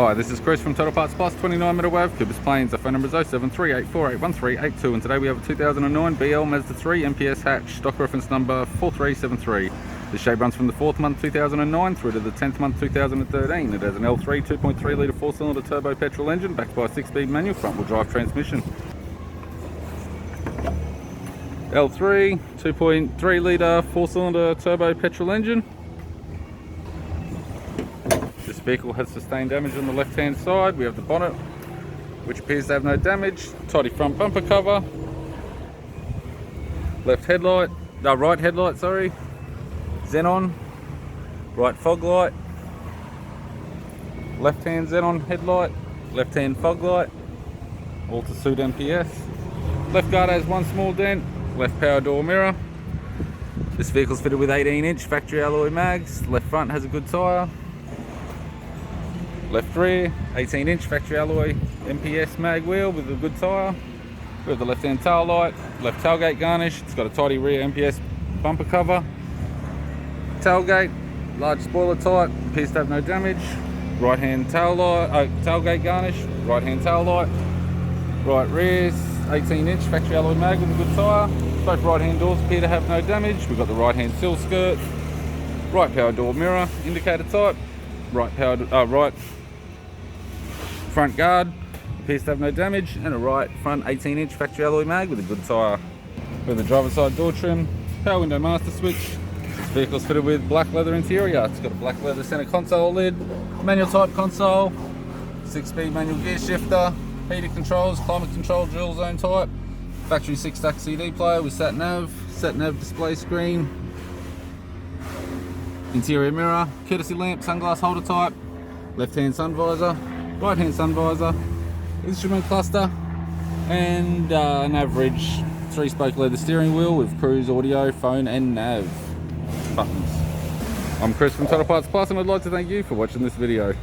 Hi, this is Chris from Total Parts Plus, 29 Meadow Ave, Coopers Plains. Our phone number is 0738481381382, and today we have a 2009 BL Mazda 3 MPS hatch, stock reference number 4373. This shape runs from the 4th month 2009 through to the 10th month 2013. It has an L3 2.3 litre 4-cylinder turbo petrol engine backed by a 6-speed manual front-wheel drive transmission. L3 2.3 litre 4-cylinder turbo petrol engine. This vehicle has sustained damage on the left hand side. We have the bonnet, which appears to have no damage, tidy front bumper cover, right headlight, Xenon, right fog light, left hand Xenon headlight, left hand fog light, all to suit MPS. Left guard has one small dent, left power door mirror. This vehicle is fitted with 18-inch factory alloy mags. Left front has a good tyre. Left rear, 18-inch factory alloy MPS mag wheel with a good tyre. We have the left-hand tail light, left tailgate garnish. It's got a tidy rear MPS bumper cover. Tailgate, large spoiler type, appears to have no damage. Right-hand tail light, tailgate garnish, right-hand tail light. Right rear, 18-inch factory alloy mag with a good tyre. Both right-hand doors appear to have no damage. We've got the right-hand sill skirt, right power door mirror, indicator type, right front guard appears to have no damage, and a right front 18-inch factory alloy mag with a good tyre. With the driver's side door trim, power window master switch. This vehicle is fitted with black leather interior. It's got a black leather center console lid, manual type console, 6-speed manual gear shifter, heated controls, climate control, dual zone type, factory 6-stack CD player with sat nav display screen, interior mirror, courtesy lamp, sunglass holder type, left hand sun visor, right hand sun visor, instrument cluster, and an average 3-spoke leather steering wheel with cruise audio, phone and nav buttons. I'm Chris from Total Parts Plus, and I'd like to thank you for watching this video.